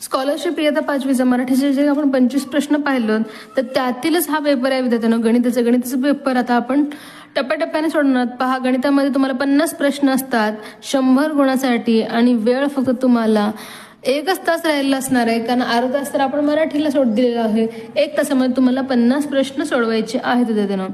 Scholarship इयत्ता 5वीचा मराठीचे जे आपण 25 प्रश्न पाहिलो तर त्यातीलच हा पेपर आहे विद्यार्थ्यांनो, गणिताचा पेपर. आता आपण टप्प्याटप्प्याने सोडणार. पहा, गणितामध्ये तुम्हाला 50 प्रश्न असतात 100 गुणासाठी आणि वेळ फक्त तुम्हाला 1च तास राहिलेला असणार आहे, कारण अर्धा तास तर आपण मराठीला सोड दिलेला आहे. 1 तासामध्ये तुम्हाला 50 प्रश्न सोडवायचे आहेत विद्यार्थ्यांनो.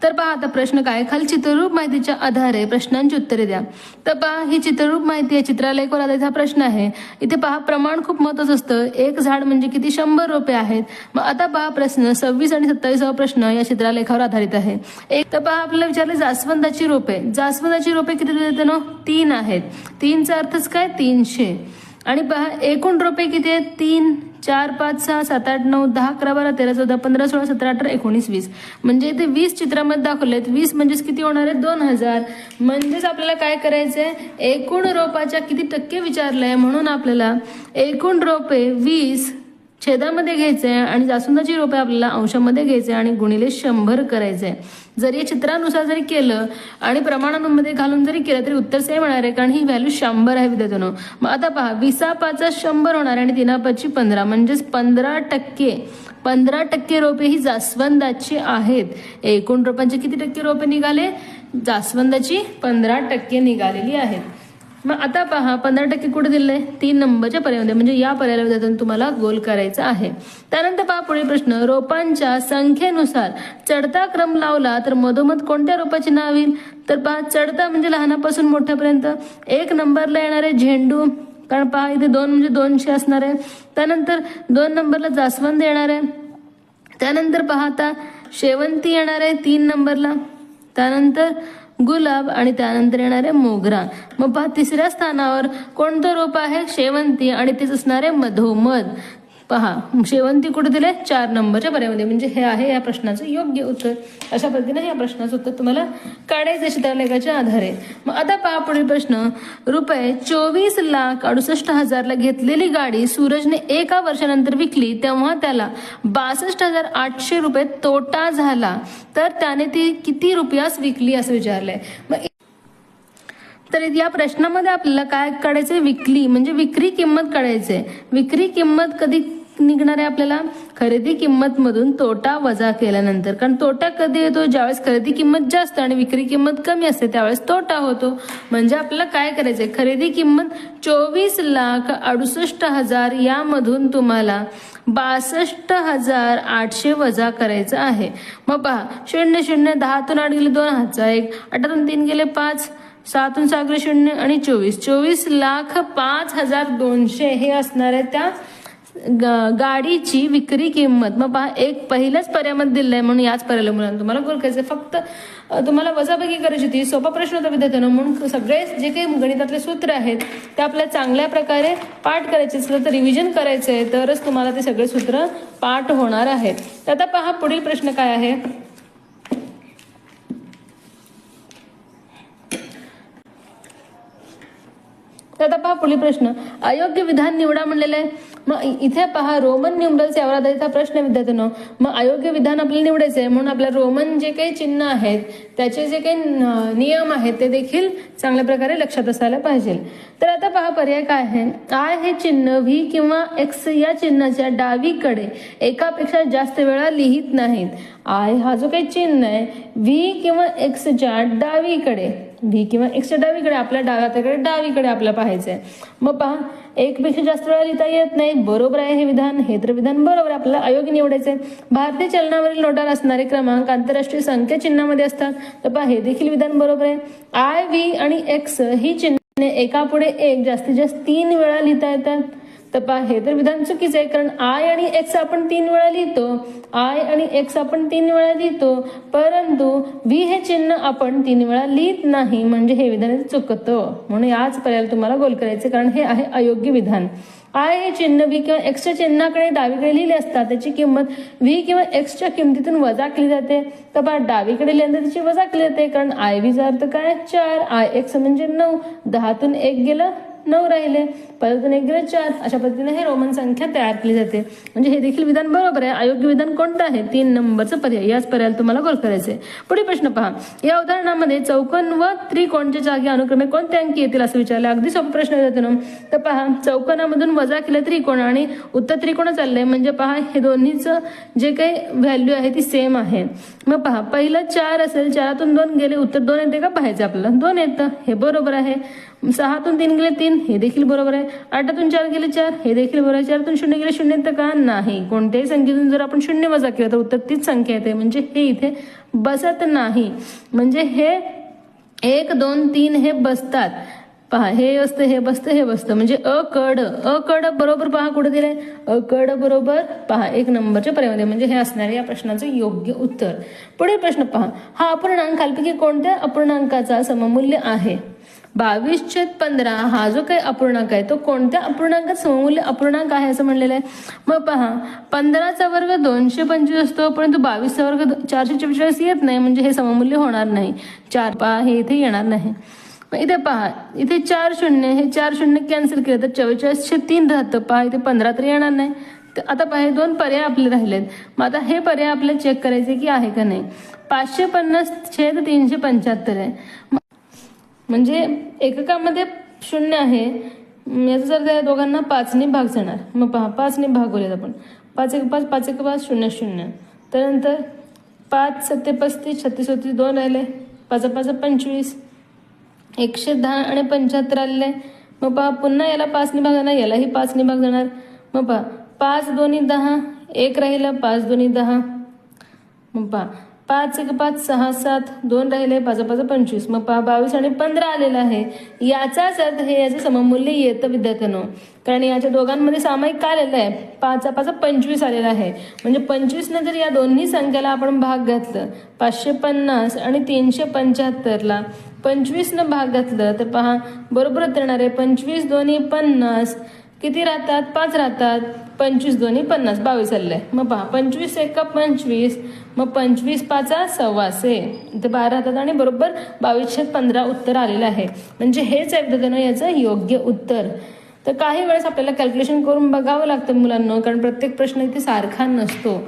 तर पहा आता प्रश्न काय, खाली चित्ररूप माहितीच्या आधारे प्रश्नांची उत्तरे द्या. तर पहा ही चित्ररूप माहिती आहे, चित्रालेखवर आधारित हा प्रश्न आहे. इथे पहा प्रमाण खूप महत्त्वाचं असतं. एक झाड म्हणजे किती, 100 रोपे आहेत. मग आता पहा प्रश्न 26 आणि 27वा प्रश्न या चित्रालेखावर आधारित आहे. एक तर पहा आपल्याला विचारले जास्वंदाची रोपे. जास्वंदाची रोपे किती विद्यार्थ्यांनो, 3 आहेत. 3चा अर्थच काय, 300. आणि पहा एकूण रोपे किती आहेत, 3, 4, 5, 6, 7, 8, 9, 10, 11, 12, 13, 14, 15, 16, 17, 18, 19, 20. म्हणजे इथे 20 चित्रामध्ये दाखवले आहेत. 20 म्हणजेच किती होणार आहे, 2000. म्हणजेच आपल्याला काय करायचंय, एकूण रोपाच्या किती टक्के विचारलंय, म्हणून आपल्याला एकूण रोपे 20 छेदामध्ये घ्यायचे आणि जास्वंदाची रोपे आपल्याला अंशामध्ये घ्यायचे आणि गुणिले 100 करायचे. जरी या चित्रानुसार जरी केलं आणि प्रमाणांमध्ये घालून जरी केलं तरी उत्तर सेम येणार आहे, कारण ही व्हॅल्यू 100 आहे विद्यार्थ्यांनो. मग आता पहा 20/5 100 होणार आणि 3/5 15, म्हणजेच 15% रोपे ही जास्वंदाची आहेत. एकूण रोपांचे किती टक्के रोपे निघाले, जास्वंदाची 15% निघालेली आहेत. मग आता पहा 15% कुठे दिले, 3 नंबरच्या पर्यायामध्ये, म्हणजे या पर्यायाला विद्यार्थ्यांना तुम्हाला गोल करायचा आहे. त्यानंतर पहा पुढील प्रश्न, रोपांच्या संख्येनुसार चढता क्रम लावला तर मधोमध कोणत्या रोपाचे नाव येईल. तर पहा चढता म्हणजे लहानापासून मोठ्यापर्यंत. 1 नंबरला येणार आहे झेंडू, कारण पहा इथे 2 म्हणजे 200 असणार आहे. त्यानंतर 2 नंबरला जास्वंद येणार आहे. त्यानंतर पहा आता शेवंती येणार आहे 3 नंबरला. त्यानंतर गुलाब आणि त्यानंतर येणारे मोगरा. मग पहा 3ऱ्या स्थानावर कोणतं रोप आहे, शेवंती, आणि तेच असणारे मधोमध. पहा शेवंती कुठे दिले, 4 नंबरच्या पर्यायामध्ये, म्हणजे हे आहे या प्रश्नाचं योग्य उत्तर. अशा पद्धतीने या प्रश्नाचं उत्तर तुम्हाला काढायचं चित्रलेखाच्या आधारे. मग आता पहा पुढील प्रश्न, रुपये 24,68,000ला घेतलेली गाडी सूरजने 1 वर्षानंतर विकली तेव्हा त्याला 62,800 रुपये तोटा झाला, तर त्याने ती किती रुपयास विकली असं विचारलंय. मग तर या प्रश्नामध्ये आपल्याला काय काढायचंय, विकली म्हणजे विक्री किंमत काढायचंय. विक्री किंमत कधी निघणार आहे आपल्याला, खरेदी किंमत मधून तोटा वजा केल्यानंतर. कारण तोटा कधी येतो, ज्यावेळेस खरेदी किंमत जास्त आणि विक्री किंमत कमी असते त्यावेळेस तोटा होतो. म्हणजे आपल्याला काय करायचंय, खरेदी किंमत 24,68,000 यामधून तुम्हाला 62,800 वजा करायचं आहे. मग पहा 0 0 10तून 8 गेले 2 हातचा 1, 8तून 3 गेले 5, 7तून 6 गेले 0 आणि 24,05,200 हे असणार आहे त्या गाडीची विक्री किंमत. मग पहा एक पहिल्याच पर्यायामध्ये दिलंय म्हणून याच पर्यायाला मुलांना तुम्हाला गोल करायचं. फक्त तुम्हाला वजाबाकी करायची होती, सोपा प्रश्न होता विद्यार्थ्यांनो, म्हणून सगळे जे काही गणितातले सूत्र आहेत ते आपल्याला चांगल्या प्रकारे पाठ करायचे असलं तर रिव्हिजन करायचं आहे, तरच तुम्हाला ते सगळे सूत्र पाठ होणार आहेत. तर आता पहा पुढील प्रश्न काय आहे, तर आता पहा पुढील प्रश्न, अयोग्य विधान निवडा म्हणलेलं आहे. मग इथे पहा रोमन न्यूमरल्स यावर आधारित हा प्रश्न विद्यार्थ्यांनो. मग अयोग्य विधान आपल्याला निवडायचं आहे, म्हणून आपल्या रोमन जे काही चिन्ह आहेत त्याचे जे काही नियम आहेत ते देखील चांगल्या प्रकारे लक्षात असायला पाहिजे. तर आता पहा पर्याय काय आहे, आय हे चिन्ह व्ही किंवा एक्स या चिन्हाच्या डावीकडे एकापेक्षा जास्त वेळा लिहित नाहीत. आय हा जो काही चिन्ह आहे व्ही किंवा एक्सच्या डावीकडे, व्ही किंवा एक्सच्या डावीकडे, आपल्या डाव्याकडे डावीकडे आपल्याला पाहायचंय. मग पहा 1 पेक्षा जास्त वेळा लिहिता येत नाही, बरोबर आहे हे विधान, हे तर विधान बरोबर आहे, आपल्याला अयोग्य निवडायचंय. भारतीय चलनावरील नोटावर असणारे क्रमांक आंतरराष्ट्रीय संख्या चिन्हामध्ये असतात, तर पहा हे देखील विधान बरोबर आहे. आय, व्ही आणि एक्स ही चिन्हे एकापुढे एक जास्तीत जास्त 3 वेळा लिहिता येतात, तर पहा हे तर विधान चुकीचं आहे, कारण आय आणि एक्स आपण 3 वेळा लिहितो, आय आणि एक्स आपण 3 वेळा लिहितो, परंतु व्ही हे चिन्ह आपण 3 वेळा लिहित नाही, म्हणजे हे विधान चुकतं. म्हणून याच पर्यायाला तुम्हाला गोल करायचे, कारण हे आहे अयोग्य विधान. आय हे चिन्ह व्ही किंवा एक्सच्या चिन्हाकडे डावीकडे लिहिले असतात, त्याची किंमत व्ही किंवा एक्सच्या किमतीतून वजा केली जाते. तर पहा डावीकडे लिहिल्यानंतर त्याची वजा केली जाते, कारण आय व्हीचा अर्थ काय 4, आय एक्स म्हणजे 9, 10तून 1 गेलं 9 राहिले, परतून 1 गेले 4. अशा पद्धतीने हे रोमन संख्या तयार केली जाते. म्हणजे हे देखील विधान बरोबर आहे. अयोग्य विधान कोणतं आहे? 3 नंबरचं पर्याय. याच पर्यायाला तुम्हाला गोल करायचे. पुढील प्रश्न पहा. या उदाहरणामध्ये चौकोन व त्रिकोणच्या जागी अनुक्रमे कोणते अंक येतील असं विचारलं. अगदी सोपा प्रश्न येतो ना. तर पहा, चौकोनामधून वजा केलं त्रिकोण आणि उत्तर त्रिकोण चाललंय, म्हणजे पहा हे दोन्हीचं जे काही व्हॅल्यू आहे ती सेम आहे. मग पहा, पहिलं 4 असेल, 4तून 2 गेले, उत्तर 2 येते का? पाहायचं आपल्याला. 2 येतं, हे बरोबर आहे. 6तून 3 गेले 3, हे देखील बरोबर आहे. 8तून 4 गेले 4, हे देखील बरोबर आहे. 4तून 0 गेले 0 येतं का? नाही. कोणत्याही संख्येतून जर आपण 0 वजा केलं तर उत्तर तीच संख्या येते, म्हणजे हे इथे बसत नाही. म्हणजे हे 1 2 3 हे बसतात. पहा, हे असतं, हे बसतं, हे बसतं, म्हणजे अकड बरोबर. पहा कुठे दिलंय? अकड बरोबर. पहा 1 नंबरच्या पर्यायामध्ये, म्हणजे हे असणारे या प्रश्नाचं योग्य उत्तर. पुढील प्रश्न पहा. हा अपूर्णांक खालपैकी कोणत्या अपूर्णांकाचा सममूल्य आहे? 22/15 हा जो काही अपूर्णांक आहे तो कोणत्या अपूर्णांकात सममूल्य अपूर्णांक आहे असं म्हणलेलं आहे. मग पहा, 15चा वर्ग 225 असतो, परंतु 22चा वर्ग 444 येत नाही, म्हणजे हे सममूल्य होणार नाही. 4 पहा हे इथे येणार नाही. इथे पहा, इथे 4 शून्य, हे 4 शून्य कॅन्सल केलं तर 44/3 राहतं. पहा इथे 15 तर येणार नाही. तर आता पहा, हे 2 पर्याय आपले राहिलेत. मग आता हे पर्याय आपल्याला चेक करायचे की आहे का नाही. 550/375 आहे, म्हणजे एककामध्ये 0 आहे. याचं जर त्या दोघांना 5ने भाग जाणार. मग पहा 5ने भागवलेत आपण. 5 1 5, 5 1 5, 0 0. त्यानंतर 5 7 35, 36 36 2 राहिले, 5 5 25, 110 आणि 75 आलेले. मग पहा, पुन्हा याला 5ने भाग जाणार, यालाही 5ने भाग जाणार. मग पहा, 5 2 10, 1 राहिलं, 5 2 10. मग पहा, 5 1 5, 6 7, 2 राहिले, 5 5 25. मग पहा 22 आणि 15 आलेलं आहे. याचाच अर्थ हे याचं सममूल्य येतं विद्यार्थ्यांनो, कारण याच्या दोघांमध्ये सामायिक काय आलेलं आहे? 5 5 25 आलेलं आहे. म्हणजे 25ने जर या दोन्ही संख्याला आपण भाग घातलं, 550 आणि 375ला 25ने भाग घातलं तर पहा बरोबर येणार आहे. 25 2 50, किती राहतात? 5 राहतात. 25 2 50, 22 आलेलं आहे. मग पहा 25 1 25, मग 25 5 सव्वाशे, इथे 12 राहतात आणि बरोबर 22/15 उत्तर आलेलं आहे. म्हणजे हेच आहे विद्यार्थ्यांनो याचं योग्य उत्तर. तर काही वेळेस आपल्याला कॅल्क्युलेशन करून बघावं लागतं मुलांना, कारण प्रत्येक प्रश्न इथे सारखा नसतो.